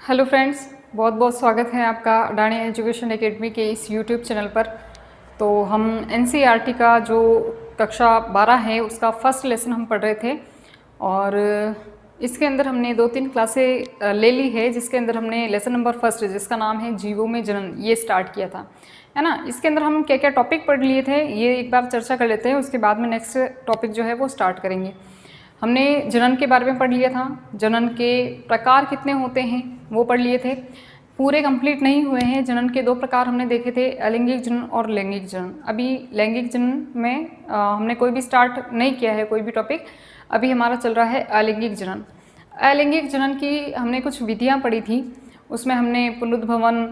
Hello friends, बहुत बहुत स्वागत है आपका अडानी एजुकेशन एकेडमी के इस यूट्यूब चैनल पर। तो हम एनसीईआरटी का जो कक्षा 12 है उसका फर्स्ट लेसन हम पढ़ रहे थे और इसके अंदर हमने 2-3 क्लासें ले ली है, जिसके अंदर हमने लेसन नंबर फर्स्ट जिसका नाम है जीवों में जनन ये स्टार्ट किया था, है ना। इसके अंदर हम क्या क्या टॉपिक पढ़ लिए थे ये एक बार चर्चा कर लेते हैं, उसके बाद में नेक्स्ट टॉपिक जो है वो स्टार्ट करेंगे। हमने जनन के बारे में पढ़ लिया था, जनन के प्रकार कितने होते हैं वो पढ़ लिए थे, पूरे कंप्लीट नहीं हुए हैं। जनन के 2 प्रकार हमने देखे थे, अलैंगिक जनन और लैंगिक जनन। अभी लैंगिक जनन में हमने कोई भी स्टार्ट नहीं किया है, कोई भी टॉपिक। अभी हमारा चल रहा है अलैंगिक जनन। अलैंगिक जनन की हमने कुछ विधियाँ पढ़ी थी, उसमें हमने पुनरुद्भवन,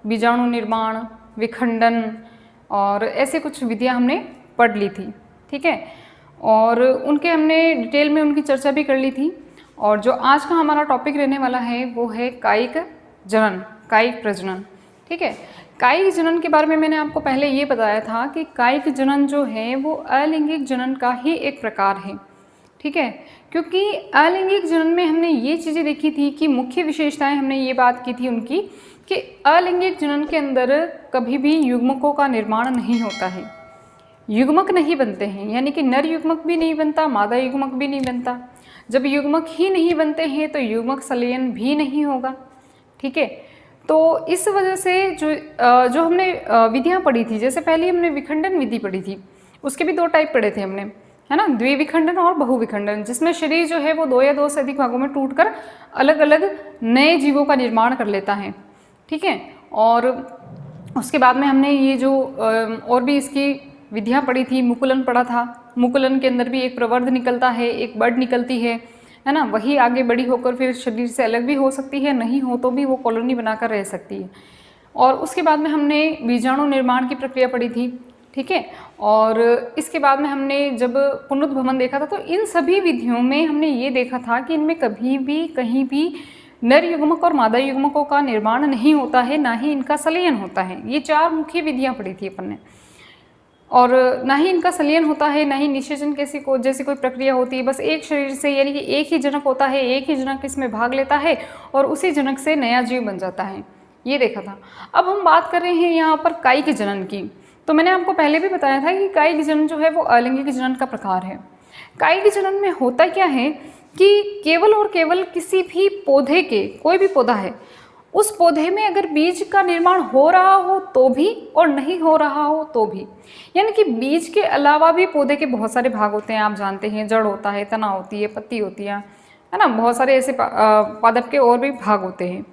बीजाणु निर्माण, विखंडन और ऐसे कुछ विधियाँ हमने पढ़ ली थी, ठीक है। और उनके हमने डिटेल में उनकी चर्चा भी कर ली थी। और जो आज का हमारा टॉपिक रहने वाला है वो है कायिक जनन, कायिक प्रजनन, ठीक है। कायिक जनन के बारे में मैंने आपको पहले ये बताया था कि कायिक जनन जो है वो अलैंगिक जनन का ही एक प्रकार है, ठीक है। क्योंकि अलैंगिक जनन में हमने ये चीज़ें देखी थी कि मुख्य विशेषताएं हमने ये बात की थी उनकी कि अलैंगिक जनन के अंदर कभी भी युग्मकों का निर्माण नहीं होता है, युग्मक नहीं बनते हैं, यानी कि नर युग्मक भी नहीं बनता, मादा युग्मक भी नहीं बनता। जब युग्मक ही नहीं बनते हैं तो युग्मक संलयन भी नहीं होगा, ठीक है। तो इस वजह से जो हमने विधियाँ पढ़ी थी, जैसे पहले हमने विखंडन विधि पढ़ी थी, उसके भी 2 टाइप पढ़े थे हमने, है ना, द्विविखंडन और बहुविखंडन, जिसमें शरीर जो है वो 2 या 2 से अधिक भागों में टूटकर अलग अलग नए जीवों का निर्माण कर लेता है, ठीक है। और उसके बाद में हमने ये जो और भी इसकी विधियाँ पढ़ी थी, मुकुलन पढ़ा था। मुकुलन के अंदर भी एक प्रवर्ध निकलता है, एक बड निकलती है ना। वही आगे बड़ी होकर फिर शरीर से अलग भी हो सकती है, नहीं हो तो भी वो कॉलोनी बनाकर रह सकती है। और उसके बाद में हमने बीजाणु निर्माण की प्रक्रिया पढ़ी थी, ठीक है। और इसके बाद में हमने जब पुनरुद्भवन देखा था तो इन सभी विधियों में हमने ये देखा था कि इनमें कभी भी कहीं भी नर युग्मक और मादा युग्मकों का निर्माण नहीं होता है, ना ही इनका संलयन होता है। ये 4 मुख्य विधियाँ पढ़ी थी अपन ने। और ना ही इनका संलयन होता है, ना ही निषेचन जैसी कोई प्रक्रिया होती है। बस एक शरीर से, यानी कि एक ही जनक होता है, एक ही जनक इसमें भाग लेता है और उसी जनक से नया जीव बन जाता है, ये देखा था। अब हम बात कर रहे हैं यहाँ पर कायिक जनन की। तो मैंने आपको पहले भी बताया था कि कायिक जनन जो है वो अलैंगिक जनन का प्रकार है। कायिक जनन में होता क्या है कि केवल और केवल किसी भी पौधे के, कोई भी पौधा है, उस पौधे में अगर बीज का निर्माण हो रहा हो तो भी और नहीं हो रहा हो तो भी, यानी कि बीज के अलावा भी पौधे के बहुत सारे भाग होते हैं, आप जानते हैं, जड़ होता है, तना होती है, पत्ती होती है ना, बहुत सारे ऐसे पादप के और भी भाग होते हैं।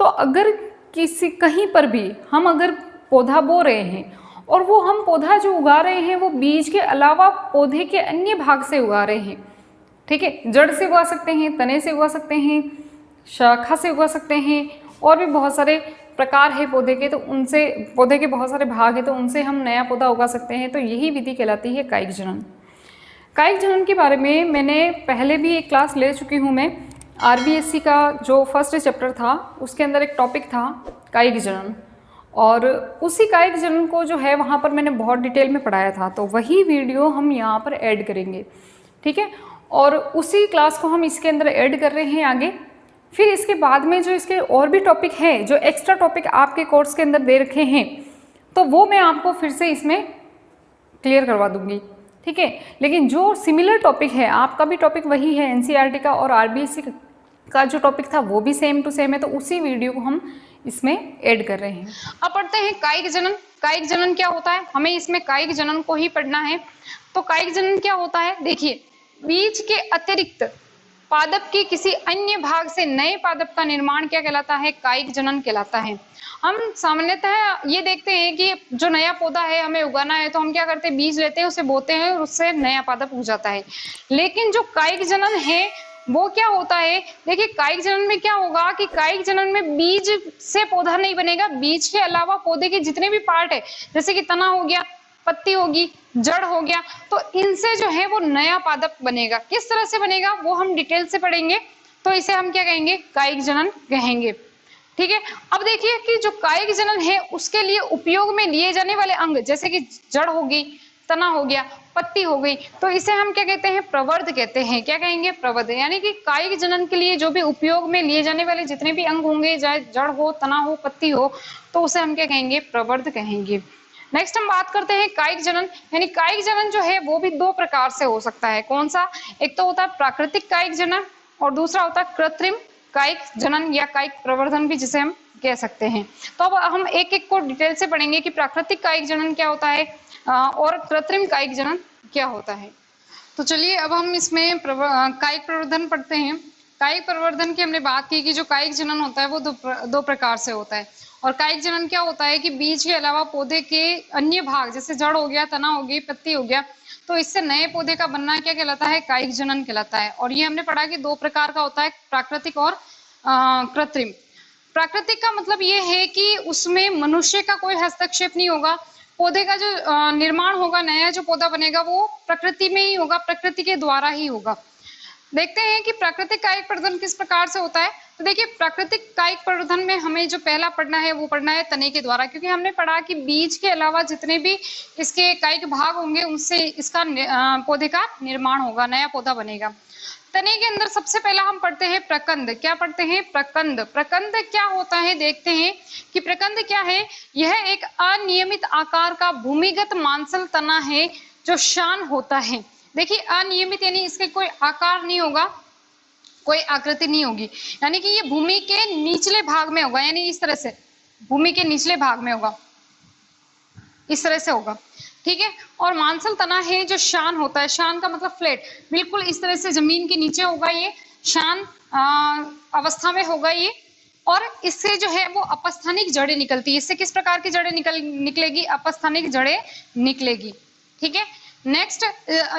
तो अगर कहीं पर भी हम अगर पौधा बो रहे हैं और वो हम पौधा जो उगा रहे हैं वो बीज के अलावा पौधे के अन्य भाग से उगा रहे हैं, ठीक है, जड़ से उगा सकते हैं, तने से उगा सकते हैं, शाखा से उगा सकते हैं, और भी बहुत सारे प्रकार है पौधे के, तो उनसे, पौधे के बहुत सारे भाग हैं तो उनसे हम नया पौधा उगा सकते हैं। तो यही विधि कहलाती है कायिक जनन। कायिक जनन के बारे में मैंने पहले भी एक क्लास ले चुकी हूँ मैं। आरबीएससी का जो फर्स्ट चैप्टर था उसके अंदर एक टॉपिक था कायिक जनन, और उसी कायिक जनन को जो है वहाँ पर मैंने बहुत डिटेल में पढ़ाया था, तो वही वीडियो हम यहाँ पर ऐड करेंगे, ठीक है। और उसी क्लास को हम इसके अंदर ऐड कर रहे हैं आगे। फिर इसके बाद में जो इसके और भी टॉपिक है, जो एक्स्ट्रा टॉपिक आपके कोर्स के अंदर दे रखे हैं, तो वो मैं आपको फिर से इसमें क्लियर करवा दूंगी, ठीक है। लेकिन जो सिमिलर टॉपिक है, आपका भी टॉपिक वही है एनसीईआरटी का, और आरबीएससी का जो टॉपिक था वो भी सेम टू सेम है, तो उसी वीडियो को हम इसमें ऐड कर रहे हैं। अब पढ़ते हैं कायिक जनन। कायिक जनन क्या होता है, हमें इसमें कायिक जनन को ही पढ़ना है। तो कायिक जनन क्या होता है, देखिए, बीज के अतिरिक्त पादप के किसी अन्य भाग से नए पादप का निर्माण क्या कहलाता है, कायिक जनन कहलाता है। हम सामान्यतः ये देखते हैं कि जो नया पौधा है हमें उगाना है तो हम क्या करते हैं, बीज लेते हैं, उसे बोते हैं और उससे नया पादप उग जाता है। लेकिन जो कायिक जनन है वो क्या होता है, देखिए, कायिक जनन में क्या होगा कि कायिक जनन में बीज से पौधा नहीं बनेगा, बीज के अलावा पौधे के जितने भी पार्ट है, जैसे कि तना हो गया, पत्ती होगी, जड़ हो गया, तो इनसे जो है वो नया पादप बनेगा। किस तरह से बनेगा वो हम डिटेल से पढ़ेंगे, तो इसे हम क्या कहेंगे, कायिक जनन कहेंगे, ठीक है। अब देखिए कि जो कायिक जनन है उसके लिए उपयोग में लिए जाने वाले अंग, जैसे कि जड़ होगी, तना हो गया, पत्ती हो गई, तो इसे हम क्या कहते हैं, प्रवर्ध कहते हैं। क्या कहेंगे, प्रवर्ध। यानी कि कायिक जनन के लिए जो भी उपयोग में लिए जाने वाले जितने भी अंग होंगे, चाहे जड़ हो, तना हो, पत्ती हो, तो उसे हम क्या कहेंगे, प्रवर्ध कहेंगे। नेक्स्ट हम बात करते हैं कायिक जनन। यानी कायिक जनन जो है वो भी दो प्रकार से हो सकता है। कौन सा, एक तो होता है प्राकृतिक कायिक जनन और दूसरा होता है कृत्रिम कायिक जनन या कायिक प्रवर्धन भी जिसे हम कह सकते हैं। तो अब हम एक एक को डिटेल से पढ़ेंगे कि प्राकृतिक कायिक जनन क्या होता है और कृत्रिम कायिक जनन क्या होता है। तो चलिए अब हम इसमें कायिक प्रवर्धन पढ़ते हैं। कायिक प्रवर्धन की हमने बात की कि जो कायिक जनन होता है वो दो प्रकार से होता है। और कायिक जनन क्या होता है कि बीज के अलावा पौधे के अन्य भाग, जैसे जड़ हो गया, तना हो गई, पत्ती हो गया, तो इससे नए पौधे का बनना क्या कहलाता है, कायिक जनन कहलाता है। और ये हमने पढ़ा कि दो प्रकार का होता है, प्राकृतिक और कृत्रिम। प्राकृतिक का मतलब ये है कि उसमें मनुष्य का कोई हस्तक्षेप नहीं होगा। पौधे का जो निर्माण होगा, नया जो पौधा बनेगा वो प्रकृति में ही होगा, प्रकृति के द्वारा ही होगा। देखते हैं कि प्राकृतिक कायिक प्रवर्धन किस प्रकार से होता है। तो देखिए, प्राकृतिक कायिक प्रवर्धन में हमें जो पहला पढ़ना है वो पढ़ना है तने के द्वारा, क्योंकि हमने पढ़ा कि बीज के अलावा जितने भी इसके कायिक भाग होंगे उनसे इसका पौधे का निर्माण होगा, नया पौधा बनेगा। तने के अंदर सबसे पहला हम पढ़ते हैं प्रकंद। क्या पढ़ते हैं, प्रकंद। प्रकंद क्या होता है, देखते हैं कि प्रकंद क्या है। यह एक अनियमित आकार का भूमिगत मांसल तना है जो शान होता है। देखिए, अनियमित यानी इसके कोई आकार नहीं होगा, कोई आकृति नहीं होगी, यानी कि ये भूमि के निचले भाग में होगा, यानी इस तरह से भूमि के निचले भाग में होगा, इस तरह से होगा, ठीक है। और मांसल तना है जो शान होता है, शान का मतलब फ्लैट, बिल्कुल इस तरह से जमीन के नीचे होगा, ये शान अवस्था में होगा ये। और इससे जो है वो अपस्थानिक जड़ें निकलती है। इससे किस प्रकार की जड़ें निकलेगी, अपस्थानिक जड़ें निकलेगी, ठीक है। नेक्स्ट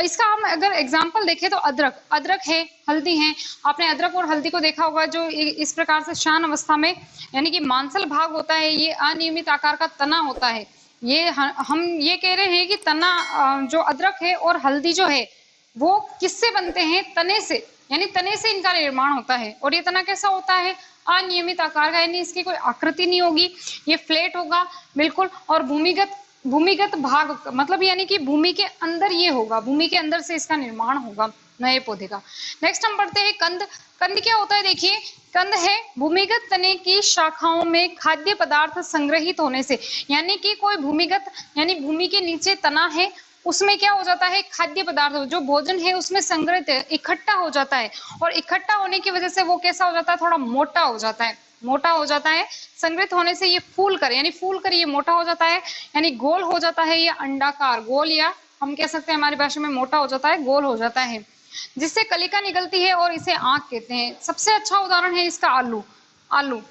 इसका हम अगर एग्जाम्पल देखें तो अदरक, अदरक है, हल्दी है। आपने अदरक और हल्दी को देखा होगा, जो इस प्रकार से शान अवस्था में, यानी कि मांसल भाग होता है, ये अनियमित आकार का तना होता है। ये हम ये कह रहे हैं कि तना जो अदरक है और हल्दी जो है वो किससे बनते हैं, तने से, यानी तने से इनका निर्माण होता है। और ये तना कैसा होता है, अनियमित आकार का, यानी इसकी कोई आकृति नहीं होगी, ये फ्लैट होगा बिल्कुल। और भूमिगत भाग मतलब यानी कि भूमि के अंदर ये होगा, भूमि के अंदर से इसका निर्माण होगा नए पौधे का। नेक्स्ट हम पढ़ते हैं कंद। कंद क्या होता है, देखिए, कंद है भूमिगत तने की शाखाओं में खाद्य पदार्थ संग्रहित होने से, यानी कि कोई भूमिगत यानी भूमि के नीचे तना है, उसमें क्या हो जाता है, खाद्य पदार्थ जो भोजन है उसमें संग्रहित इकट्ठा हो जाता है। और इकट्ठा होने की वजह से वो कैसा हो जाता है, थोड़ा मोटा हो जाता है, मोटा हो जाता है। संग्रहित होने से ये फूल कर, यानी फूल कर ये मोटा हो जाता है, यानी गोल हो जाता है, ये अंडाकार, गोल, या हम कह सकते हैं हमारी भाषा में मोटा हो जाता है, गोल हो जाता है, जिससे कलिका निकलती है और इसे आंख कहते हैं। सबसे अच्छा उदाहरण है इसका आलू। आलू,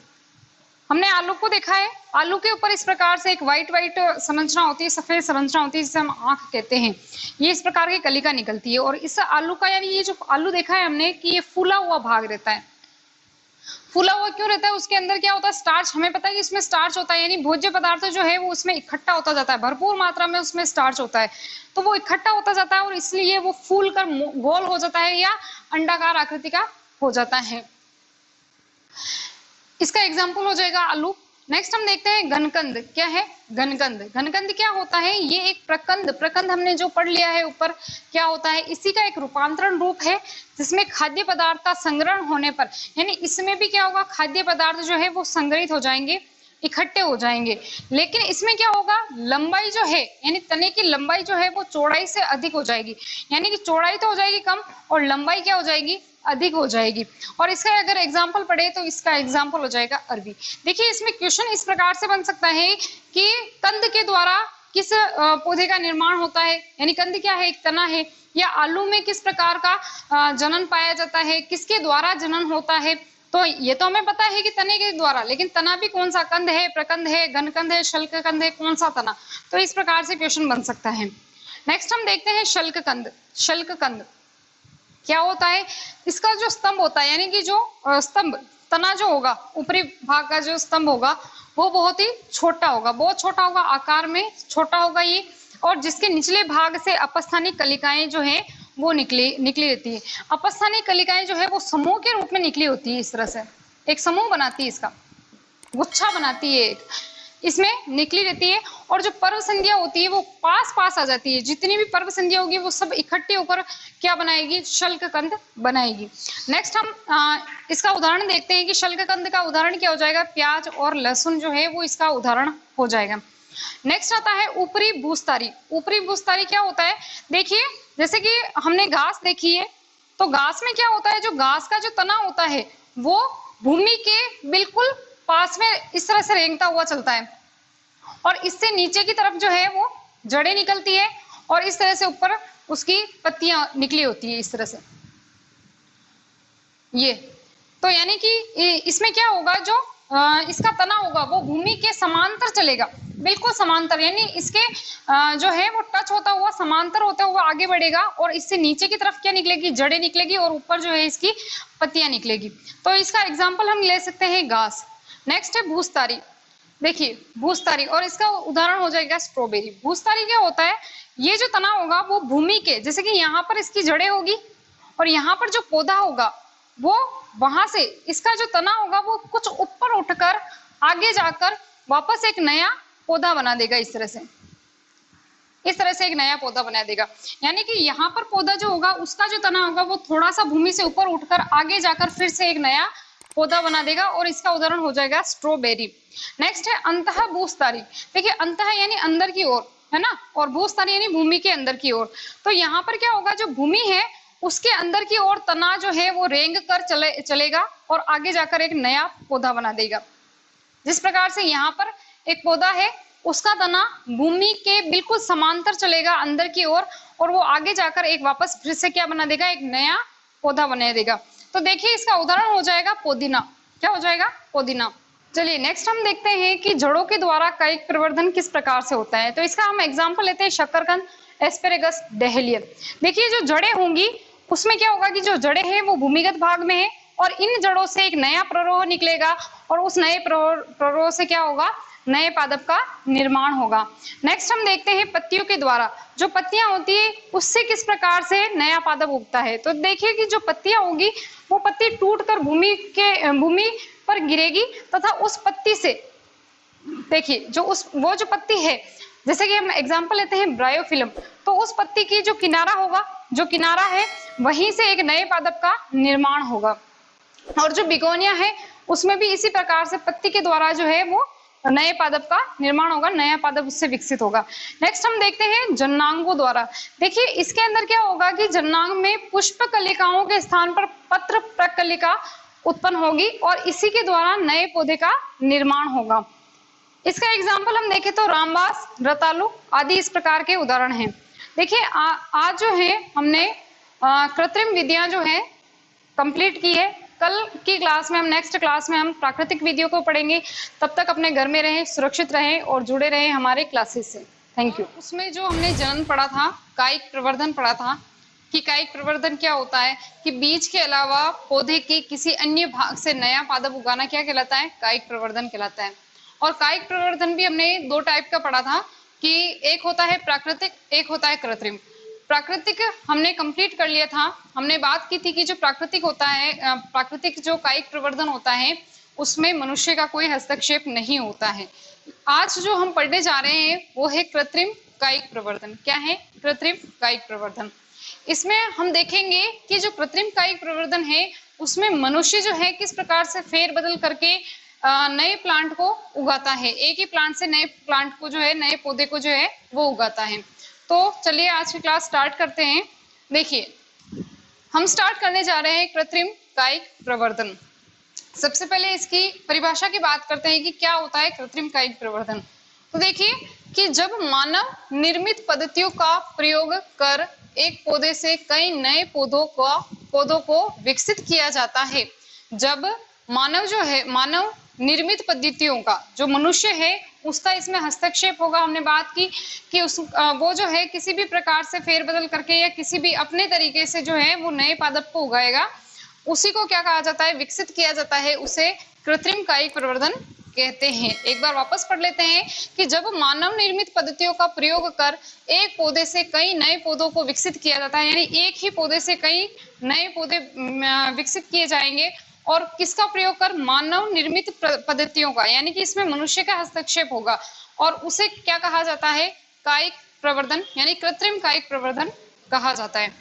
हमने आलू को देखा है, आलू के ऊपर इस प्रकार से एक व्हाइट संरचना होती है, सफेद संरचना होती है, जिसे हम आंख कहते हैं। ये इस प्रकार की कलिका निकलती है। और इस आलू का, यानी ये जो आलू देखा है हमने कि ये फूला हुआ भाग रहता है। फूला हुआ क्यों रहता है, उसके अंदर क्या होता है, स्टार्च। हमें पता है कि इसमें स्टार्च होता है, यानी भोज्य पदार्थ जो है वो उसमें इकट्ठा होता जाता है, भरपूर मात्रा में उसमें स्टार्च होता है, तो वो इकट्ठा होता जाता है और इसलिए वो फूल कर गोल हो जाता है या अंडाकार आकृति का हो जाता है। इसका एग्जाम्पल हो जाएगा आलू। नेक्स्ट हम देखते हैं घनकंद। क्या है, घनकंद। घनकंद क्या होता है, ये एक प्रकंद, प्रकंद हमने जो पढ़ लिया है ऊपर, क्या होता है, इसी का एक रूपांतरण रूप है, जिसमें खाद्य पदार्थ का संग्रहण होने पर, यानी इसमें भी क्या होगा, खाद्य पदार्थ जो है वो संग्रहित हो जाएंगे, इकट्ठे हो जाएंगे। लेकिन इसमें क्या होगा, लंबाई जो है, यानी तने की लंबाई जो है वो चौड़ाई से अधिक हो जाएगी, यानी कि चौड़ाई तो हो जाएगी कम और लंबाई क्या हो जाएगी, अधिक हो जाएगी। और इसका अगर एग्जाम्पल पढ़े तो इसका एग्जाम्पल हो जाएगा अरबी। देखिए, इसमें क्वेश्चन इस प्रकार से बन सकता है कि कंद के द्वारा किस पौधे का निर्माण होता है, यानी कंद क्या है, एक तना है, या आलू में किस प्रकार का जनन पाया जाता है, किसके द्वारा जनन होता है। तो ये तो हमें पता है कि तने के द्वारा, लेकिन तना भी कौन सा, कंद है, प्रकंद है, घनकंद है, शल्ककंद है, कौन सा तना। तो इस प्रकार से क्वेश्चन बन सकता है। नेक्स्ट हम देखते हैं शल्ककंद। शल्ककंद क्या होता है, इसका जो स्तंभ होता है, यानी कि जो स्तंभ, तना जो होगा, ऊपरी भाग का जो स्तंभ होगा वो बहुत ही छोटा होगा, बहुत छोटा होगा, आकार में छोटा होगा ये। और जिसके निचले भाग से अपस्थानिक कलिकाएं जो है वो निकली रहती है। अपस्थानिक कलिकाएं जो है वो समूह के रूप में निकली होती है, इस तरह से एक समूह बनाती है, इसका गुच्छा बनाती है एक। इसमें निकली रहती है, और जो पर्व संध्या होती है वो पास पास आ जाती है। जितनी भी पर्व संध्या होगी वो सब इकट्ठे होकर क्या बनाएगी, शल्ककंद बनाएगी। नेक्स्ट हम इसका उदाहरण देखते हैं कि शल्ककंद का उदाहरण क्या हो जाएगा, प्याज और लहसुन जो है वो इसका उदाहरण हो जाएगा। नेक्स्ट आता है ऊपरी भूस्तारी। ऊपरी भूस्तारी क्या होता है, देखिए जैसे कि हमने घास देखी है, तो घास में क्या होता है, जो घास का जो तना होता है वो भूमि के बिल्कुल पास में इस तरह से रेंगता हुआ चलता है, और इससे नीचे की तरफ जो है वो जड़ें निकलती है, और इस तरह से ऊपर उसकी पत्तियां निकली होती है इस तरह से। ये तो यानी कि इसमें क्या होगा, जो इसका तना होगा वो भूमि के समांतर चलेगा, बिल्कुल समांतर, यानी इसके जो है वो टच होता हुआ समांतर होता हुआ आगे बढ़ेगा, और इससे नीचे की तरफ क्या निकलेगी, जड़ें निकलेगी, और ऊपर जो है इसकी पत्तियां निकलेगी। तो इसका एग्जाम्पल हम ले सकते हैं घास। नेक्स्ट है भूस्तारी। देखिए भूस्तारी, और इसका उदाहरण हो जाएगा स्ट्रॉबेरी। भूस्तारी क्या होता है, ये जो तना होगा वो भूमि के, जैसे कि यहाँ पर इसकी जड़ें होगी, और यहाँ पर जो पौधा होगा वो वहां से इसका जो तना होगा वो कुछ ऊपर उठकर आगे जाकर वापस एक नया पौधा बना देगा। इस तरह से एक नया पौधा बना देगा, यानी कि यहाँ पर पौधा जो होगा उसका जो तना होगा वो थोड़ा सा भूमि से ऊपर उठकर आगे जाकर फिर से एक नया पौधा बना देगा, और इसका उदाहरण हो जाएगा स्ट्रॉबेरी। नेक्स्ट है अंतः भूस्तारी। देखिए अंतः यानी अंदर की ओर, है ना, और भूस्तारी यानी भूमि के अंदर की ओर। तो यहाँ पर क्या होगा, जो भूमि है उसके अंदर की ओर तना जो है वो रेंग कर चलेगा, और आगे जाकर एक नया पौधा बना देगा। जिस प्रकार से यहाँ पर एक पौधा है, उसका तना भूमि के बिल्कुल समांतर चलेगा अंदर की ओर, और वो आगे जाकर एक वापस फिर से क्या बना देगा, एक नया पौधा बना देगा। तो देखिए इसका उदाहरण हो जाएगा पुदीना। क्या हो जाएगा, पुदीना। चलिए नेक्स्ट हम देखते हैं कि जड़ों के द्वारा कायिक प्रवर्धन किस प्रकार से होता है। तो इसका हम एग्जाम्पल लेते हैं शकरकंद, एस्पेरेगस, डहेलिया। देखिए जो जड़ें होंगी उसमें क्या होगा कि जो जड़ें हैं वो भूमिगत भाग में है, और इन जड़ों से एक नया प्ररोह निकलेगा, और उस नए प्ररोह से क्या होगा, नए पादप का निर्माण होगा। नेक्स्ट हम देखते हैं पत्तियों के द्वारा, जो पत्तियां होती है उससे किस प्रकार से नया पादप उगता है। तो देखिए कि जो पत्तियां होगी वो पत्ती टूटकर भूमि पर गिरेगी, तथा उस पत्ती से देखिए वो जो पत्ती है, जैसे कि हम एग्जांपल लेते हैं ब्रायोफिल्म, तो उस पत्ती की जो किनारा होगा, जो किनारा है वहीं से एक नए पादप का निर्माण होगा। और जो बिगोनिया है उसमें भी इसी प्रकार से पत्ती के द्वारा जो है वो नए पादप का निर्माण होगा, नया पादप उससे विकसित होगा। नेक्स्ट हम देखते हैं जन्नांगों द्वारा। देखिए इसके अंदर क्या होगा कि जन्नांग में पुष्प कलिकाओं के स्थान पर पत्र प्रकलिका उत्पन्न होगी, और इसी के द्वारा नए पौधे का निर्माण होगा। इसका एग्जाम्पल हम देखें तो रामबास, रतालू आदि इस प्रकार के उदाहरण हैं। देखिए आज जो है हमने कृत्रिम विधियां जो है कंप्लीट की है। कल की क्लास में नेक्स्ट क्लास में हम प्राकृतिक विधियों को पढ़ेंगे। तब तक अपने घर में रहें, सुरक्षित रहें और जुड़े रहें हमारे क्लासेस से। Thank you. उसमें जो हमने जनन पढ़ा था, कायिक प्रवर्धन पढ़ा था, कि कायिक प्रवर्धन क्या होता है, कि बीज के अलावा पौधे के किसी अन्य भाग से नया पादप उगाना क्या कहलाता है, कायिक प्रवर्धन कहलाता है। और कायिक प्रवर्धन भी हमने दो टाइप का पढ़ा था, कि एक होता है प्राकृतिक, एक होता है कृत्रिम। प्राकृतिक हमने कंप्लीट कर लिया था। हमने बात की थी कि जो प्राकृतिक होता है, प्राकृतिक जो कायिक प्रवर्धन होता है उसमें मनुष्य का कोई हस्तक्षेप नहीं होता है। आज जो हम पढ़ने जा रहे हैं वो है कृत्रिम कायिक प्रवर्धन। क्या है कृत्रिम कायिक प्रवर्धन? इसमें हम देखेंगे कि जो कृत्रिम कायिक प्रवर्धन है उसमें मनुष्य जो है किस प्रकार से फेरबदल करके नए प्लांट को उगाता है। एक ही प्लांट से नए प्लांट को जो है, नए पौधे को जो है वो उगाता है। तो चलिए आज की क्लास स्टार्ट करते हैं। देखिए हम स्टार्ट करने जा रहे हैं कृत्रिम कायिक प्रवर्धन। सबसे पहले इसकी परिभाषा की बात करते हैं कि क्या होता है कृत्रिम कायिक प्रवर्धन। तो देखिए कि जब मानव निर्मित पद्धतियों का प्रयोग कर एक पौधे से कई नए पौधों को विकसित किया जाता है। जब मानव निर्मित पद्धतियों का, जो मनुष्य है उसका इसमें हस्तक्षेप होगा। हमने बात की कि वो जो है किसी भी प्रकार से फेरबदल करके या किसी भी अपने तरीके से जो है वो नए पादप को उगाएगा, उसी को क्या कहा जाता है, विकसित किया जाता है, उसे कृत्रिम कायिक प्रवर्धन कहते हैं। एक बार वापस पढ़ लेते हैं कि जब मानव निर्मित पद्धतियों का प्रयोग कर एक पौधे से कई नए पौधों को विकसित किया जाता है, यानी एक ही पौधे से कई नए पौधे विकसित किए जाएंगे, और किसका प्रयोग कर, मानव निर्मित पद्धतियों का, यानी कि इसमें मनुष्य का हस्तक्षेप होगा और उसे क्या कहा जाता है, कायिक प्रवर्धन यानी कृत्रिम कायिक प्रवर्धन कहा जाता है।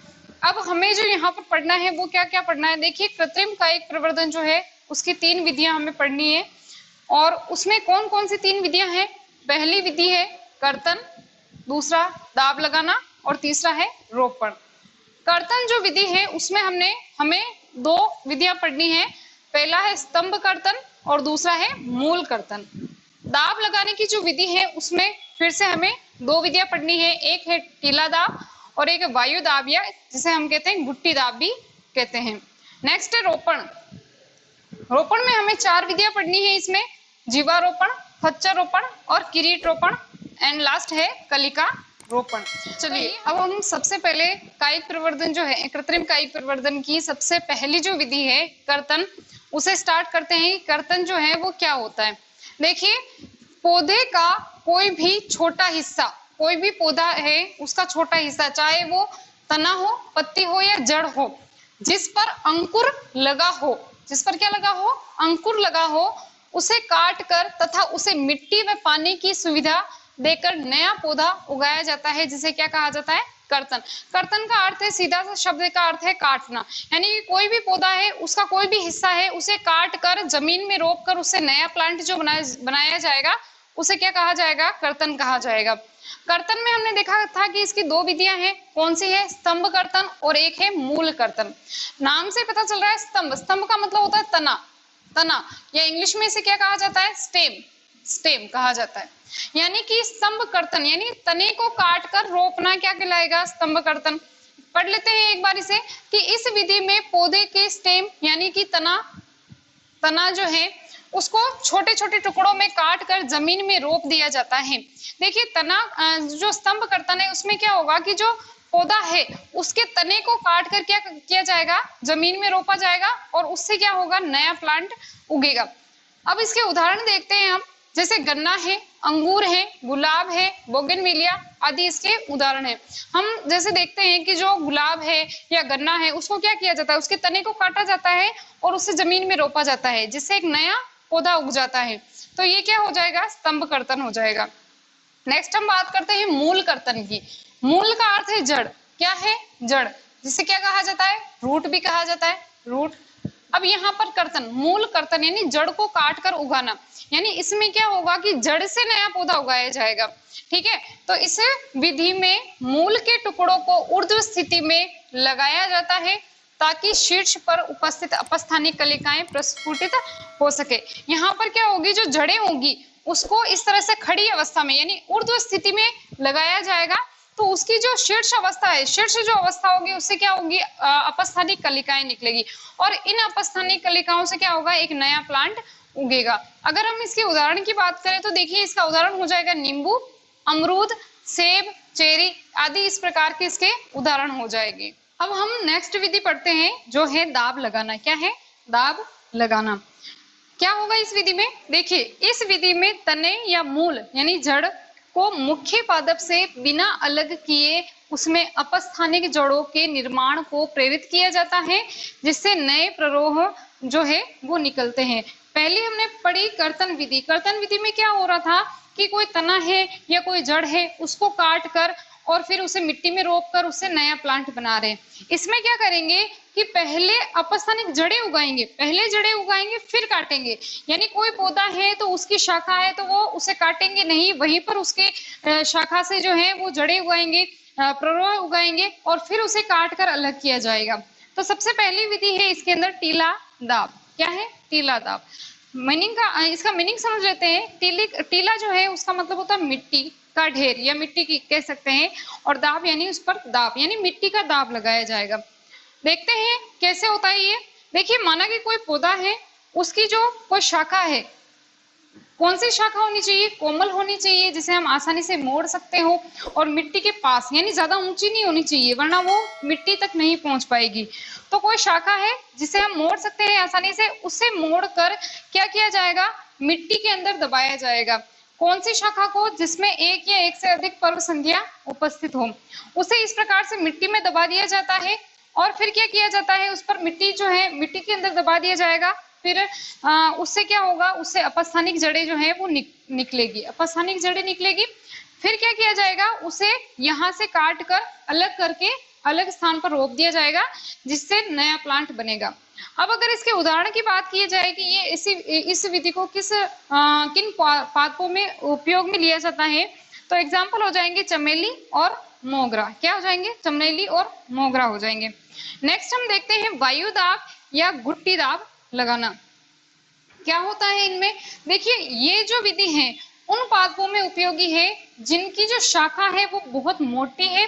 अब हमें जो यहाँ पर पढ़ना है वो क्या क्या पढ़ना है, देखिए कृत्रिम कायिक प्रवर्धन जो है उसकी 3 विधियां हमें पढ़नी है और उसमें कौन कौन सी 3 विधियां हैं। पहली विधि है कर्तन, दूसरा दाब लगाना और तीसरा है रोपण। कर्तन जो विधि है उसमें हमें 2 विधियां पढ़नी है, पहला है स्तंभ कर्तन और दूसरा है मूल कर्तन। दाब लगाने की जो विधि है उसमें फिर से हमें 2 विधियां पढ़नी है, एक है टीला दाब और एक है वायु दाब या जिसे हम कहते हैं गुट्टी दाब भी कहते हैं। नेक्स्ट है रोपण। रोपण में हमें 4 विधियां पढ़नी है, इसमें जीवारोपण, खच्चर रोपण और किरीट रोपण एंड लास्ट है कलिका रोपण। चलिए अब हम सबसे पहले कायिक प्रवर्धन जो है, कृत्रिम कायिक प्रवर्धन की सबसे पहली जो विधि है कर्तन, उसे स्टार्ट करते हैं। कर्तन जो है वो क्या होता है, देखिए पौधे का कोई भी छोटा हिस्सा, कोई भी पौधा है उसका छोटा हिस्सा, चाहे वो तना हो, पत्ती हो या जड़ हो, जिस पर अंकुर लगा हो, जिस पर क्या लगा हो, अंकुर लगा हो, उसे काट कर तथा उसे मिट्टी में पानी की सुविधा देकर नया पौधा उगाया जाता है, जिसे क्या कहा जाता है, कर्तन। कर्तन का अर्थ है, सीधा सा शब्द का अर्थ है काटना, यानी कि कोई भी पौधा है उसका कोई भी हिस्सा है उसे काट कर जमीन में रोप कर उससे नया प्लांट जो बनाया जाएगा उसे क्या कहा जाएगा, कर्तन कहा जाएगा। कर्तन में हमने देखा था कि इसकी 2 विधियां हैं, कौन सी है, स्तंभ कर्तन और एक है मूल कर्तन। नाम से पता चल रहा है स्तंभ, स्तंभ का मतलब होता है तना, तना या इंग्लिश में इसे क्या कहा जाता है, स्टेम, स्टेम कहा जाता है। यानी कि स्तंभ कर्तन यानी तने को काट कर रोपना क्या कहलाएगा, स्तंभ कर्तन। पढ़ लेते हैं एक बार इसे कि इस विधि में पौधे के स्टेम यानी कि तना जो है उसको छोटे छोटे टुकड़ों में काट कर जमीन में रोप दिया जाता है। देखिए तना जो स्तंभ कर्तन है उसमें क्या होगा कि जो पौधा है उसके तने को काट कर क्या किया जाएगा, जमीन में रोपा जाएगा और उससे क्या होगा, नया प्लांट उगेगा। अब इसके उदाहरण देखते हैं हम, जैसे गन्ना है, अंगूर है, गुलाब है, बोगनविलिया आदि इसके उदाहरण है। हम जैसे देखते हैं कि जो गुलाब है या गन्ना है उसको क्या किया जाता है, उसके तने को काटा जाता है और उससे जमीन में रोपा जाता है जिससे एक नया पौधा उग जाता है, तो ये क्या हो जाएगा, स्तंभ कर्तन हो जाएगा। नेक्स्ट हम बात करते हैं मूल कर्तन की। मूल का अर्थ है जड़, क्या है, जड़, जिसे क्या कहा जाता है, रूट भी कहा जाता है, रूट। अब यहाँ पर कर्तन, मूल कर्तन यानी जड़ को काट कर उगाना, यानी इसमें क्या होगा कि जड़ से नया पौधा उगाया जाएगा, ठीक है। तो इस विधि में मूल के टुकड़ों को ऊर्ध्व स्थिति में लगाया जाता है ताकि शीर्ष पर उपस्थित अपस्थानिक कलिकाएं प्रस्फुटित हो सके। यहाँ पर क्या होगी, जो जड़ें होंगी उसको इस तरह से खड़ी अवस्था में यानी ऊर्ध्व स्थिति में लगाया जाएगा, तो उसकी जो शीर्ष अवस्था है, शीर्ष जो अवस्था होगी उससे क्या होगी, अपस्थानिक कलिकाएं निकलेगी और इन अपस्थानिक कलिकाओं से क्या होगा, एक नया प्लांट उगेगा। अगर हम इसके उदाहरण की बात करें तो देखिए इसका उदाहरण हो जाएगा नींबू, अमरूद, सेब, चेरी आदि इस प्रकार के इसके उदाहरण हो जाएंगे। अब हम नेक्स्ट विधि पढ़ते हैं जो है दाब लगाना। क्या है, दाब लगाना। क्या होगा इस विधि में, देखिए इस विधि में तने या मूल यानी जड़ को मुख्य पादप से बिना अलग किए उसमें अपस्थानिक जड़ों के निर्माण को प्रेरित किया जाता है जिससे नए प्ररोह जो है वो निकलते हैं। पहले हमने पढ़ी कर्तन विधि। कर्तन विधि में क्या हो रहा था कि कोई तना है या कोई जड़ है उसको काट कर और फिर उसे मिट्टी में रोप कर उससे नया प्लांट बना रहे हैं। इसमें क्या करेंगे कि पहले अपस्थानिक जड़ें उगाएंगे, पहले जड़ें उगाएंगे फिर काटेंगे, यानी कोई पौधा है तो उसकी शाखा है तो वो उसे काटेंगे नहीं, वहीं पर उसके शाखा से जो है वो जड़ें उगाएंगे, प्ररोह उगाएंगे और फिर उसे काट कर अलग किया जाएगा। तो सबसे पहली विधि है इसके अंदर टीला दाब। क्या है, टीला दाब। मीनिंग का, इसका मीनिंग समझ लेते हैं। टीला जो है उसका मतलब होता है मिट्टी का ढेर या मिट्टी की कह सकते हैं, और दाब यानी उस पर दाब यानी मिट्टी का दाब लगाया जाएगा। देखते हैं कैसे होता है ये। देखिए माना कि कोई पौधा है, उसकी जो कोई शाखा है, कौन सी शाखा होनी चाहिए, कोमल होनी चाहिए जिसे हम आसानी से मोड़ सकते हो, और मिट्टी के पास यानी ज्यादा ऊंची नहीं होनी चाहिए वरना वो मिट्टी तक नहीं पहुंच पाएगी। तो कोई शाखा है जिसे हम मोड़ सकते हैं आसानी से, उससे मोड़ कर क्या किया जाएगा, मिट्टी के अंदर दबाया जाएगा। कौन सी शाखा को, जिसमें एक या एक से अधिक पर्व संध्या उपस्थित हो, उसे इस प्रकार से मिट्टी में दबा दिया जाता है और फिर क्या किया जाता है, उस पर मिट्टी जो है मिट्टी के अंदर दबा दिया जाएगा। फिर उससे क्या होगा, उससे अपस्थानिक जड़ें जो है वो निकलेगी, अपस्थानिक जड़ें निकलेगी। फिर क्या किया जाएगा, उसे यहाँ से काट कर अलग करके अलग स्थान पर रोप दिया जाएगा, जिससे नया प्लांट बनेगा। अब अगर इसके उदाहरण की बात की जाए कि ये इस विधि को किन पादपों में उपयोग में लिया जाता है, तो एग्जाम्पल हो जाएंगे चमेली और मोगरा। क्या हो जाएंगे, चमेली और मोगरा हो जाएंगे। नेक्स्ट हम देखते हैं वायु दाब या गुट्टी दाब लगाना। क्या होता है इनमें, देखिए ये जो विधि है उन पादपों में उपयोगी है जिनकी जो शाखा है वो बहुत मोटी है,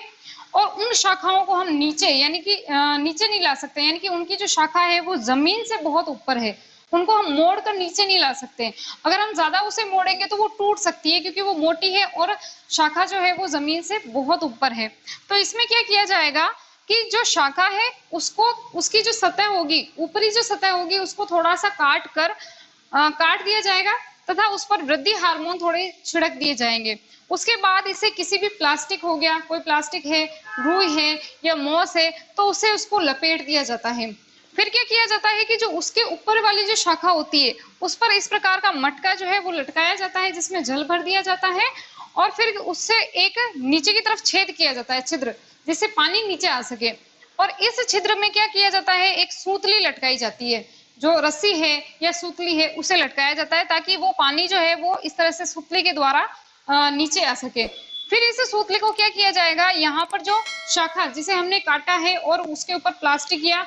और उन शाखाओं को हम नीचे यानी कि नीचे नहीं ला सकते, यानी कि उनकी जो शाखा है वो जमीन से बहुत ऊपर है, उनको हम मोड़ कर नीचे नहीं ला सकते। अगर हम ज्यादा उसे मोड़ेंगे तो वो टूट सकती है, क्योंकि वो मोटी है और शाखा जो है वो जमीन से बहुत ऊपर है। तो इसमें क्या किया जाएगा कि जो शाखा है उसको, उसकी जो सतह होगी, ऊपरी जो सतह होगी, उसको थोड़ा सा काट दिया जाएगा तथा उस पर वृद्धि हार्मोन थोड़े छिड़क दिए जाएंगे। उसके बाद इसे किसी भी प्लास्टिक हो गया, कोई प्लास्टिक है, रुई है या मोस है, तो उसे उसको लपेट दिया जाता है। फिर क्या किया जाता है कि जो उसके ऊपर वाली जो शाखा होती है उस पर इस प्रकार का मटका जो है वो लटकाया जाता है, जिसमें जल भर दिया जाता है, और फिर उससे एक नीचे की तरफ छेद किया जाता है, छिद्र, जिससे पानी नीचे आ सके। और इस छिद्र में क्या किया जाता है, एक सूतली लटकाई जाती है, जो रस्सी है या सूतली है उसे लटकाया जाता है, ताकि वो पानी जो है वो इस तरह से सूतली के द्वारा नीचे आ सके। फिर इस सूतली को क्या किया जाएगा, यहाँ पर जो शाखा जिसे हमने काटा है और उसके ऊपर प्लास्टिक या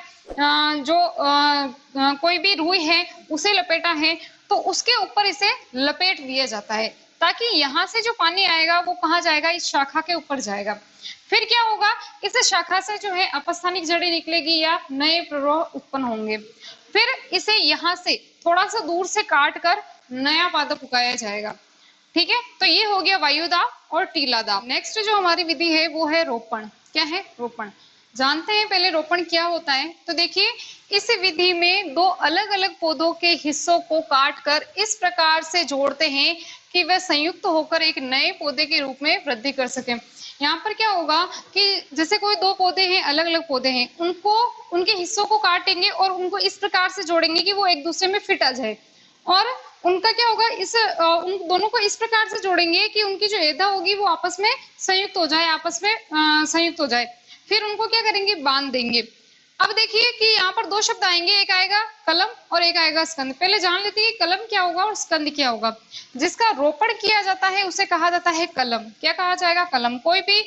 कोई भी रुई है उसे लपेटा है, तो उसके ऊपर इसे लपेट दिया जाता है, ताकि यहाँ से जो पानी आएगा वो कहाँ जाएगा, इस शाखा के ऊपर जाएगा। फिर क्या होगा, इस शाखा से जो है अपस्थानिक जड़ें निकलेगी या नए प्रवाह उत्पन्न होंगे। फिर इसे यहाँ से थोड़ा सा दूर से काट कर नया पादप उगाया जाएगा। ठीक है, तो ये हो गया वायु दाब और टीला दाब। नेक्स्ट जो हमारी विधि है वो है रोपण। क्या है, रोपण। जानते हैं पहले रोपण क्या होता है। तो देखिए, इस विधि में दो अलग अलग पौधों के हिस्सों को काट कर इस प्रकार से जोड़ते हैं कि वह संयुक्त होकर एक नए पौधे के रूप में वृद्धि कर सके। यहाँ पर क्या होगा कि जैसे कोई दो पौधे हैं, अलग अलग पौधे हैं, उनको उनके हिस्सों को काटेंगे और उनको इस प्रकार से जोड़ेंगे कि वो एक दूसरे में फिट आ जाए, और उनका क्या होगा, उन दोनों को इस प्रकार से जोड़ेंगे कि उनकी जो एदा होगी वो आपस में संयुक्त हो जाए, आपस में संयुक्त हो जाए। फिर उनको क्या करेंगे, बांध देंगे। अब देखिए कि यहाँ पर दो शब्द आएंगे, एक आएगा कलम और एक आएगा स्कंद। पहले जान लेते हैं कलम क्या होगा और स्कंद क्या होगा। जिसका रोपण किया जाता है उसे कहा जाता है कलम। क्या कहा जाएगा, कलम। कोई भी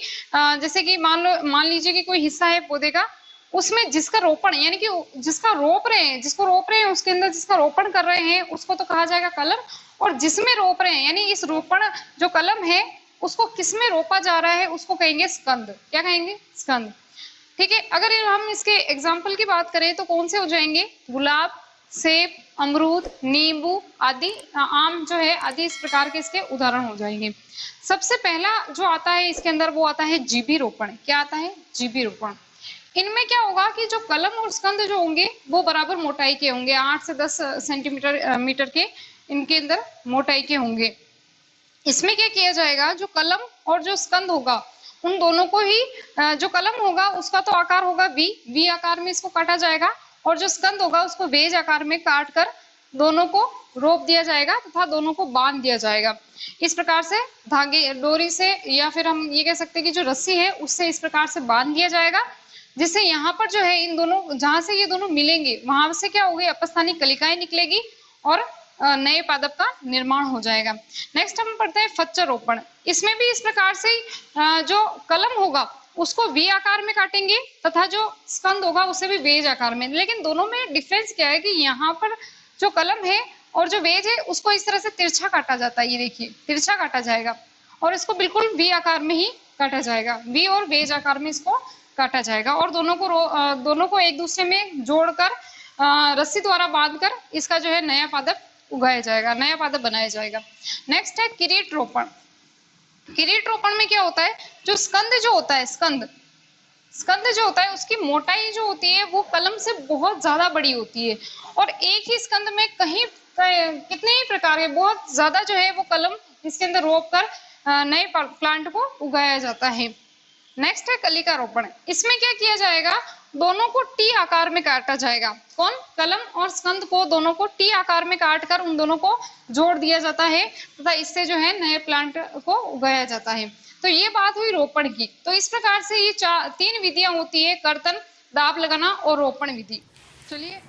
जैसे कि मान लीजिए कि कोई हिस्सा है पौधे का, उसमें जिसका रोपण यानी कि जिसको रोप रहे हैं उसके अंदर जिसका रोपण कर रहे हैं उसको तो कहा जाएगा कलम, और जिसमें रोप रहे हैं यानी इस रोपण जो कलम है उसको किसमें रोपा जा रहा है उसको कहेंगे स्कंद। क्या कहेंगे, स्कंद। ठीक है, अगर हम इसके एग्जाम्पल की बात करें तो कौन से हो जाएंगे, गुलाब, सेब, अमरूद, नींबू आदि, आम जो है आदि, इस प्रकार के इसके उदाहरण हो जाएंगे। सबसे पहला जो आता है इसके अंदर वो आता है जीबी रोपण। क्या आता है, जीबी रोपण। इनमें क्या होगा कि जो कलम और स्कंद जो होंगे वो बराबर मोटाई के होंगे, 8 से 10 सेंटीमीटर मीटर के इनके अंदर मोटाई के होंगे। इसमें क्या किया जाएगा, जो कलम और जो स्कंद होगा उन दोनों को ही, जो कलम होगा उसका तो आकार होगा वी आकार में इसको काटा जाएगा, और जो स्कंद होगा उसको वेज आकार में काट कर दोनों को रोप दिया जाएगा तथा दोनों को बांध दिया जाएगा। इस प्रकार से धागे, डोरी से, या फिर हम ये कह सकते हैं कि जो रस्सी है उससे इस प्रकार से बांध दिया जाएगा, जिससे यहाँ पर जो है इन दोनों, जहां से ये दोनों मिलेंगे वहां से क्या होगी, अपस्थानिक कलिकाएं निकलेगी और नए पादप का निर्माण हो जाएगा। नेक्स्ट हम पढ़ते हैं फच्चर रोपण। इसमें भी इस प्रकार से जो कलम होगा उसको वी आकार में काटेंगे तथा जो स्कंद होगा उसे भी वेज आकार में। लेकिन दोनों में डिफरेंस क्या है कि यहाँ पर जो कलम है और जो वेज है उसको इस तरह से तिरछा काटा जाता है। ये देखिए, तिरछा काटा जाएगा, और इसको बिल्कुल वी आकार में ही काटा जाएगा, वी और वेज आकार में इसको काटा जाएगा, और दोनों को एक दूसरे में जोड़कर रस्सी द्वारा बांधकर इसका जो है नया पादप उगाया जाएगा, नया पादप बनाया जाएगा। नेक्स्ट है किरीट रोपण। किरीट रोपण में क्या होता है, जो स्कंद जो होता है, स्कंद जो होता है उसकी मोटाई जो होती है वो कलम से बहुत ज्यादा बड़ी होती है, और एक ही स्कंद में कितने ही प्रकार के, बहुत ज्यादा जो है वो कलम इसके अंदर रोप कर नए प्लांट को उगाया जाता है। नेक्स्ट है कलिका रोपण। इसमें क्या किया जाएगा, दोनों को टी आकार में काटा जाएगा। कौन, कलम और स्कंद को दोनों को टी आकार में काट कर उन दोनों को जोड़ दिया जाता है तथा इससे जो है नए प्लांट को उगाया जाता है। तो ये बात हुई रोपण की। तो इस प्रकार से ये 3 विधियां होती है, कर्तन, दाब लगाना और रोपण विधि।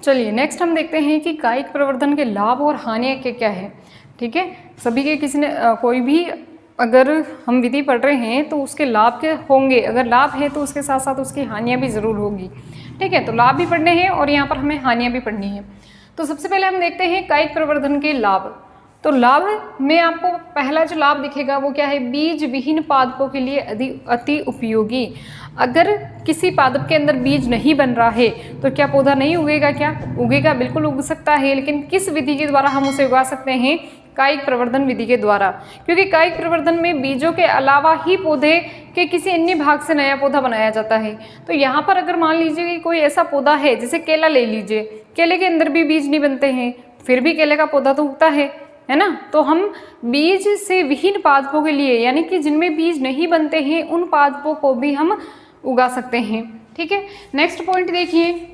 चलिए नेक्स्ट हम देखते हैं कि कायिक प्रवर्धन के लाभ और हानियां क्या क्या है। ठीक है, सभी के किसी ने कोई भी अगर हम विधि पढ़ रहे हैं तो उसके लाभ के होंगे, अगर लाभ है तो उसके साथ साथ उसकी हानियां भी ज़रूर होगी। ठीक है, तो लाभ भी पढ़ने हैं और यहाँ पर हमें हानियां भी पढ़नी है। तो सबसे पहले हम देखते हैं कायिक प्रवर्धन के लाभ। तो लाभ में आपको पहला जो लाभ दिखेगा वो क्या है, बीज विहीन पादपों के लिए अति उपयोगी। अगर किसी पादप के अंदर बीज नहीं बन रहा है तो क्या पौधा नहीं उगेगा, क्या उगेगा, बिल्कुल उग सकता है। लेकिन किस विधि के द्वारा हम उसे उगा सकते हैं, कायिक प्रवर्धन विधि के द्वारा। क्योंकि कायिक प्रवर्धन में बीजों के अलावा ही पौधे के किसी अन्य भाग से नया पौधा बनाया जाता है। तो यहाँ पर अगर मान लीजिए कि कोई ऐसा पौधा है, जैसे केला ले लीजिए, केले के अंदर भी बीज नहीं बनते हैं, फिर भी केले का पौधा तो उगता है ना। तो हम बीज से विहीन पादपों के लिए, यानी कि जिनमें बीज नहीं बनते हैं, उन पादपों को भी हम उगा सकते हैं। ठीक है, नेक्स्ट पॉइंट देखिए,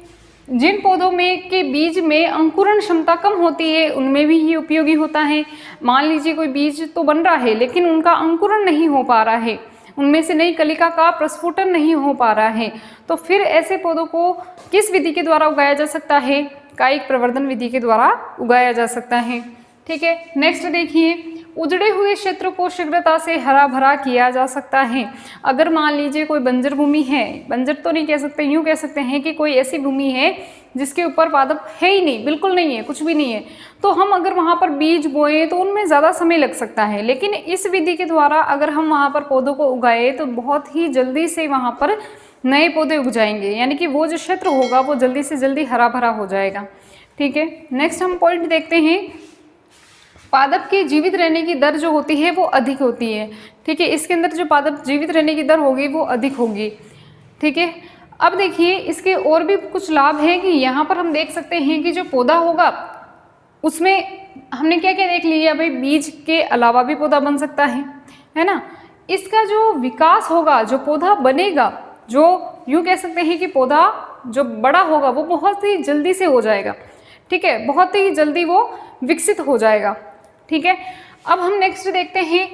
जिन पौधों में के बीज में अंकुरण क्षमता कम होती है उनमें भी ये उपयोगी होता है। मान लीजिए कोई बीज तो बन रहा है लेकिन उनका अंकुरण नहीं हो पा रहा है, उनमें से नई कलिका का प्रस्फुटन नहीं हो पा रहा है, तो फिर ऐसे पौधों को किस विधि के द्वारा उगाया जा सकता है, कायिक प्रवर्धन विधि के द्वारा उगाया जा सकता है। ठीक है, नेक्स्ट देखिए, उजड़े हुए क्षेत्र को शीघ्रता से हरा भरा किया जा सकता है। अगर मान लीजिए कोई बंजर भूमि है, बंजर तो नहीं कह सकते, यूँ कह सकते हैं कि कोई ऐसी भूमि है जिसके ऊपर पादप है ही नहीं, बिल्कुल नहीं है, कुछ भी नहीं है, तो हम अगर वहाँ पर बीज बोएं तो उनमें ज़्यादा समय लग सकता है। लेकिन इस विधि के द्वारा अगर हम वहाँ पर पौधों को उगाए तो बहुत ही जल्दी से वहाँ पर नए पौधे उग जाएंगे, यानी कि वो जो क्षेत्र होगा वो जल्दी से जल्दी हरा भरा हो जाएगा। ठीक है, नेक्स्ट हम पॉइंट देखते हैं, पादप के जीवित रहने की दर जो होती है वो अधिक होती है। ठीक है, इसके अंदर जो पादप जीवित रहने की दर होगी वो अधिक होगी। ठीक है, अब देखिए इसके और भी कुछ लाभ हैं कि यहाँ पर हम देख सकते हैं कि जो पौधा होगा उसमें हमने क्या क्या देख लिया भाई, बीज के अलावा भी पौधा बन सकता है ना। इसका जो विकास होगा, जो पौधा बनेगा, जो यूँ कह सकते हैं कि पौधा जो बड़ा होगा वो बहुत ही जल्दी से हो जाएगा। ठीक है, बहुत ही जल्दी वो विकसित हो जाएगा। ठीक है, अब हम नेक्स्ट देखते हैं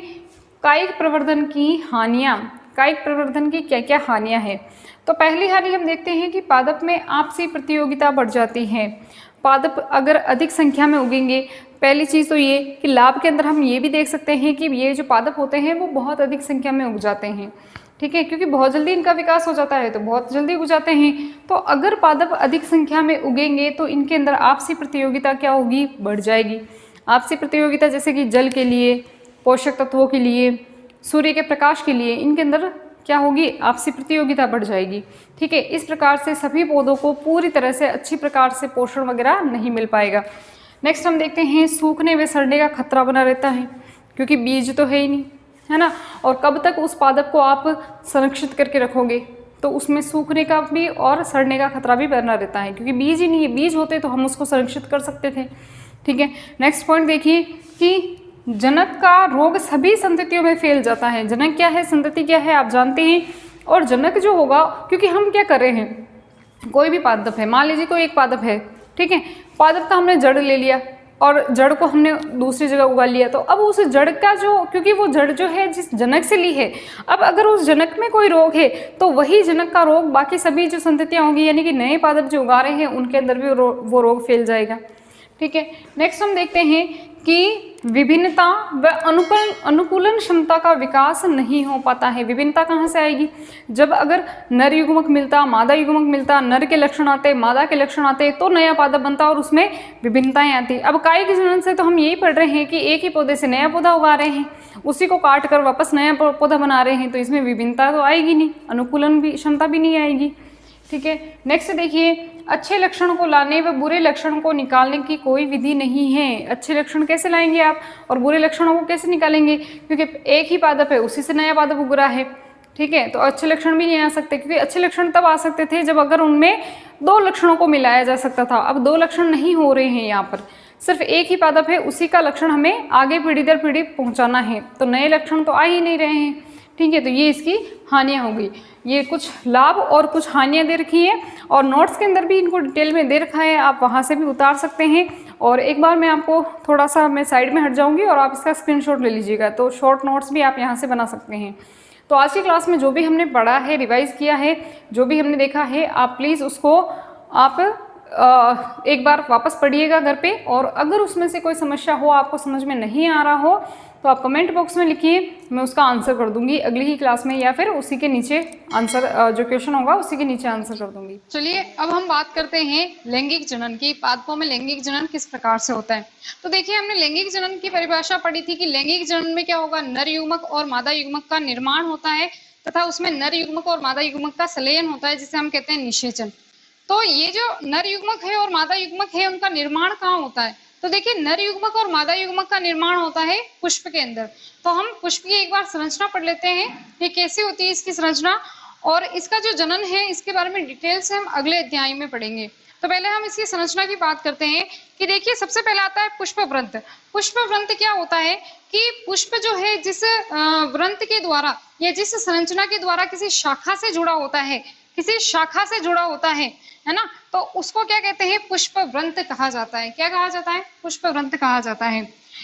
कायिक प्रवर्धन की हानियाँ। कायिक प्रवर्धन की क्या क्या हानियाँ हैं। तो पहली हानि हम देखते हैं कि पादप में आपसी प्रतियोगिता बढ़ जाती है। पादप अगर अधिक संख्या में उगेंगे, पहली चीज़ तो ये कि लाभ के अंदर हम ये भी देख सकते हैं कि ये जो पादप होते हैं वो बहुत अधिक संख्या में उग जाते हैं। ठीक है, क्योंकि बहुत जल्दी इनका विकास हो जाता है तो बहुत जल्दी उग जाते हैं। तो अगर पादप अधिक संख्या में उगेंगे तो इनके अंदर आपसी प्रतियोगिता क्या होगी, बढ़ जाएगी। आपसी प्रतियोगिता जैसे कि जल के लिए, पोषक तत्वों के लिए, सूर्य के प्रकाश के लिए, इनके अंदर क्या होगी, आपसी प्रतियोगिता बढ़ जाएगी। ठीक है, इस प्रकार से सभी पौधों को पूरी तरह से अच्छी प्रकार से पोषण वगैरह नहीं मिल पाएगा। नेक्स्ट हम देखते हैं सूखने व सड़ने का खतरा बना रहता है, क्योंकि बीज तो है ही नहीं, है ना। और कब तक उस पादप को आप संरक्षित करके रखोगे, तो उसमें सूखने का भी और सड़ने का खतरा भी बना रहता है, क्योंकि बीज ही नहीं है। बीज होते तो हम उसको संरक्षित कर सकते थे। ठीक है, नेक्स्ट पॉइंट देखिए कि जनक का रोग सभी संततियों में फैल जाता है। जनक क्या है, संतति क्या है, आप जानते हैं। और जनक जो होगा, क्योंकि हम क्या कर रहे हैं, कोई भी पादप है, मान लीजिए कोई एक पादप है, ठीक है, पादप का हमने जड़ ले लिया और जड़ को हमने दूसरी जगह उगा लिया, तो अब उस जड़ का जो, क्योंकि वो जड़ जो है जिस जनक से ली है, अब अगर उस जनक में कोई रोग है तो वही जनक का रोग बाकी सभी जो संततियाँ होंगी, यानी कि नए पादप जो उगा रहे हैं उनके अंदर भी वो रोग फैल जाएगा। ठीक है, नेक्स्ट हम देखते हैं कि विभिन्नता व अनुकूलन क्षमता का विकास नहीं हो पाता है। विभिन्नता कहाँ से आएगी, जब अगर नर युग्मक मिलता, मादा युग्मक मिलता, नर के लक्षण आते, मादा के लक्षण आते, तो नया पादप बनता और उसमें विभिन्नताएं आती। अब कायिक जनन से तो हम यही पढ़ रहे हैं कि एक ही पौधे से नया पौधा उगा रहे हैं, उसी को काट कर वापस नया पौधा बना रहे हैं, तो इसमें विभिन्नता तो आएगी नहीं, अनुकूलन भी क्षमता भी नहीं आएगी। ठीक है, नेक्स्ट देखिए, अच्छे लक्षण को लाने व बुरे लक्षण को निकालने की कोई विधि नहीं है। अच्छे लक्षण कैसे लाएंगे आप और बुरे लक्षणों को कैसे निकालेंगे, क्योंकि एक ही पादप है, उसी से नया पादप उग रहा है। ठीक है, तो अच्छे लक्षण भी नहीं आ सकते, क्योंकि अच्छे लक्षण तब आ सकते थे जब अगर उनमें दो लक्षणों को मिलाया जा सकता था। अब दो लक्षण नहीं हो रहे हैं, यहाँ पर सिर्फ एक ही पादप है, उसी का लक्षण हमें आगे पीढ़ी दर पीढ़ी पहुँचाना है, तो नए लक्षण तो आ ही नहीं रहे हैं। ठीक है, तो ये इसकी हानियाँ हो गई। ये कुछ लाभ और कुछ हानियाँ दे रखी हैं और नोट्स के अंदर भी इनको डिटेल में दे रखा है, आप वहाँ से भी उतार सकते हैं। और एक बार मैं आपको थोड़ा सा मैं साइड में हट जाऊँगी और आप इसका स्क्रीनशॉट ले लीजिएगा, तो शॉर्ट नोट्स भी आप यहाँ से बना सकते हैं। तो आज की क्लास में जो भी हमने पढ़ा है, रिवाइज़ किया है, जो भी हमने देखा है, आप प्लीज़ उसको आप एक बार वापस पढ़िएगा घर पे। और अगर उसमें से कोई समस्या हो, आपको समझ में नहीं आ रहा हो, तो आप कमेंट बॉक्स में लिखिए, मैं उसका आंसर कर दूंगी अगली ही क्लास में, या फिर उसी के नीचे आंसर जो क्वेश्चन होगा उसी के नीचे आंसर कर दूंगी। चलिए अब हम बात करते हैं लैंगिक जनन की। पादपों में लैंगिक जनन किस प्रकार से होता है। तो देखिए, हमने लैंगिक जनन की परिभाषा पढ़ी थी कि लैंगिक जनन में क्या होगा, नर युग्मक और मादा युग्मक का निर्माण होता है तथा उसमें नर युग्मक और मादा युग्मक का संलयन होता है, जिसे हम कहते हैं निषेचन। तो ये जो नर युग्मक है और मादा युग्मक है, उनका निर्माण कहाँ होता है। तो देखिए, नर युग्मक और मादा युग्मक का निर्माण होता है पुष्प के अंदर। तो हम पुष्प की एक बार संरचना पढ़ लेते हैं, ये कैसे होती है इसकी संरचना, और इसका जो जनन है इसके बारे में डिटेल से हम अगले अध्याय में पढ़ेंगे। तो पहले हम इसकी संरचना की बात करते हैं कि देखिए, सबसे पहले आता है पुष्प व्रंत। पुष्प व्रंत क्या होता है कि पुष्प जो है जिस व्रंत के द्वारा या जिस संरचना के द्वारा किसी शाखा से जुड़ा होता है, किसी शाखा से जुड़ा होता है ना, तो उसको क्या कहते हैं, पुष्प व्रंत कहा जाता है। क्या कहा जाता है, पुष्प व्रंत कहा जाता है।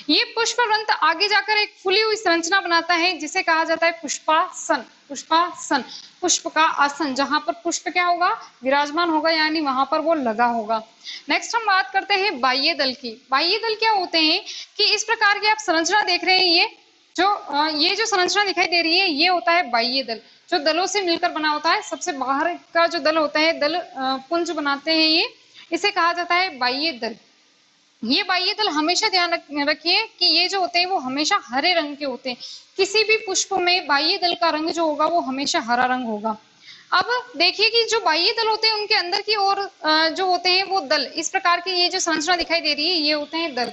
ये पुष्प व्रंत आगे जाकर एक फुली हुई संरचना बनाता है, जिसे कहा जाता है पुष्पासन। पुष्पासन, पुष्प का आसन, जहां पर पुष्प क्या होगा, विराजमान होगा, यानी वहां पर वो लगा होगा। नेक्स्ट हम बात करते हैं बाह्य दल की। बाह्य दल क्या होते हैं कि इस प्रकार की आप संरचना देख रहे हैं, ये जो संरचना दिखाई दे रही है, ये होता है बाह्य दल, जो दलों से मिलकर बना होता है। सबसे बाहर का जो दल होता है, दल पुंज बनाते हैं ये, इसे कहा जाता है बाह्य दल। ये बाह्य दल हमेशा ध्यान रखिए कि ये जो होते हैं वो हमेशा हरे रंग के होते हैं। किसी भी पुष्प में बाह्य दल का रंग जो होगा वो हमेशा हरा रंग होगा। अब देखिए कि जो बाह्य दल होते हैं उनके अंदर की ओर जो होते हैं वो दल, इस प्रकार की ये जो संरचना दिखाई दे रही है, ये होते हैं दल।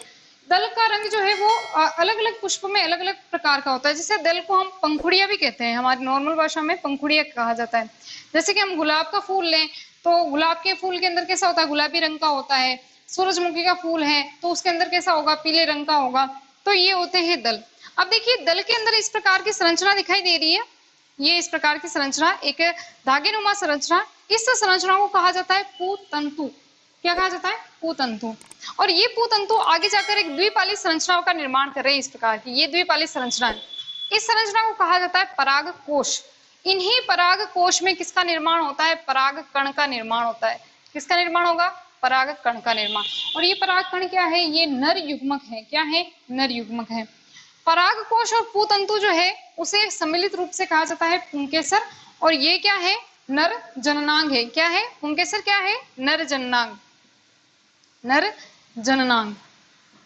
दल का रंग जो है वो अलग अलग पुष्प में अलग अलग प्रकार का होता है। जैसे दल को हम पंखुड़िया भी कहते हैं, हमारी नॉर्मल भाषा में पंखुड़िया कहा जाता है। जैसे कि हम गुलाब का फूल लें तो गुलाब के फूल के अंदर कैसा होता है, गुलाबी रंग का होता है। सूरजमुखी का फूल है तो उसके अंदर कैसा होगा, पीले रंग का होगा। तो ये होते हैं दल। अब देखिए, दल के अंदर इस प्रकार की संरचना दिखाई दे रही है, ये इस प्रकार की संरचना, एक धागेनुमा संरचना। इस संरचना को कहा जाता है पूतंतु। क्या कहा जाता है, पूतंतु। और ये पूतंतु आगे जाकर एक द्विपाली संरचनाओं का निर्माण कर रहे हैं। इस प्रकार की ये द्विपाली संरचना है। इस संरचना को कहा जाता है पराग कोश। इन्हीं पराग कोश में किसका निर्माण होता है, पराग कण का निर्माण होता है। किसका निर्माण होगा, पराग कण का निर्माण। और ये पराग कण क्या है, ये नर युग्मक है। क्या है, नर युग्मक है। पराग कोश और पूतंतु जो है उसे सम्मिलित रूप से कहा जाता है पुंकेसर। और ये क्या है, नर जननांग है। क्या है, पुंकेसर क्या है, नर जननांग। नर जननांग,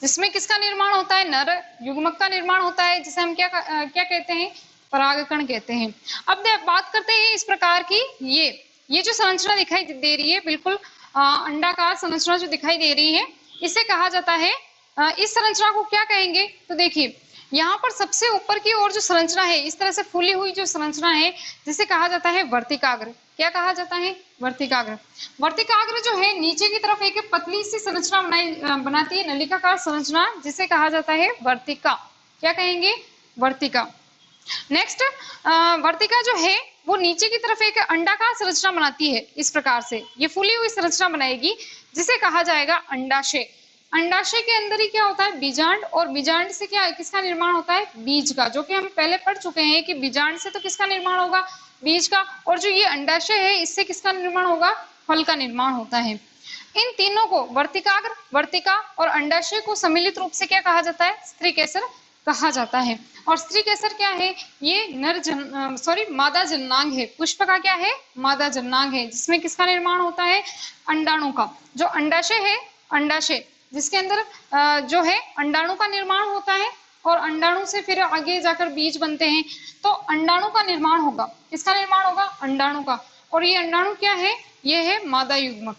जिसमें किसका निर्माण होता है, नर युग्मक का निर्माण होता है, जिसे हम क्या कहते हैं, परागकण कहते हैं। अब बात करते हैं इस प्रकार की ये जो संरचना दिखाई दे रही है, बिल्कुल अंडाकार संरचना जो दिखाई दे रही है, इसे कहा जाता है, इस संरचना को क्या कहेंगे। तो देखिए, यहाँ पर सबसे ऊपर की ओर जो संरचना है, इस तरह से फूली हुई जो संरचना है, जिसे कहा जाता है वर्तिकाग्र। क्या कहा जाता है, वर्तिकाग्र। वर्तिकाग्र जो है नीचे की तरफ एक पतली सी संरचना बनाती है, नलिकाकार संरचना, जिसे कहा जाता है वर्तिका। क्या कहेंगे, वर्तिका। नेक्स्ट, वर्तिका जो है वो नीचे की तरफ एक अंडाकार संरचना बनाती है। इस प्रकार से ये फूली हुई संरचना बनाएगी, जिसे कहा जाएगा अंडाशय। अंडाशय के अंदर ही क्या होता है, बीजांड। और बीजांड से क्या किसका निर्माण होता है, बीज का, जो कि हम पहले पढ़ चुके हैं कि बीजांड से तो किसका निर्माण होगा, बीज का। और जो ये अंडाशय है, इससे किसका निर्माण होगा, फल का निर्माण होता है। इन तीनों को, वर्तिकाग्र, वर्तिका और अंडाशय को सम्मिलित रूप से क्या कहा जाता है, स्त्री केसर कहा जाता है। और स्त्री केसर क्या है, ये मादा जननांग है। पुष्प का क्या है, मादा जननांग है, जिसमें किसका निर्माण होता है, अंडाणु का। जो अंडाशय है, अंडाशय जिसके अंदर जो है अंडाणु का निर्माण होता है, और अंडाणु से फिर आगे जाकर बीज बनते हैं। तो अंडाणु का निर्माण होगा, किसका निर्माण होगा, अंडाणु का। और ये अंडाणु क्या है, ये है मादा युग्मक।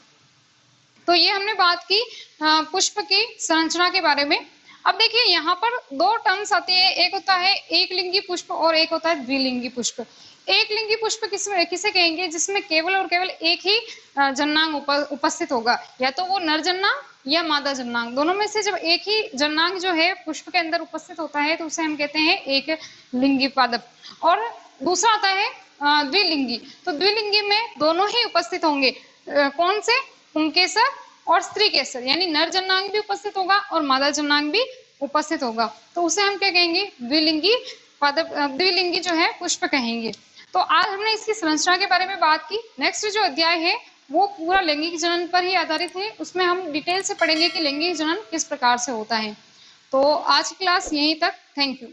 तो ये हमने बात की पुष्प की संरचना के बारे में। अब देखिए, यहाँ पर दो टर्म्स आते हैं, एक होता है एक लिंगी पुष्प और एक होता है द्विलिंगी पुष्प। एक लिंगी पुष्प किसे कहेंगे, जिसमें केवल और केवल एक ही जननांग उपस्थित होगा, या तो वो नर जननांग या मादा जननांग। दोनों में से जब एक ही जननांग जो है पुष्प के अंदर उपस्थित होता है, तो उसे हम कहते हैं एक लिंगी पादप। और दूसरा आता है द्विलिंगी। तो द्विलिंगी में दोनों ही उपस्थित होंगे। कौन से? पुंकेसर और स्त्रीकेसर, यानी नर जननांग भी उपस्थित होगा और मादा जननांग भी उपस्थित होगा। तो उसे हम क्या कहेंगे? द्विलिंगी पादप, द्विलिंगी जो है पुष्प कहेंगे। तो आज हमने इसकी संरचना के बारे में बात की। नेक्स्ट जो अध्याय है वो पूरा लैंगिक जनन पर ही आधारित है। उसमें हम डिटेल से पढ़ेंगे कि लैंगिक जनन किस प्रकार से होता है। तो आज की क्लास यहीं तक। Thank you.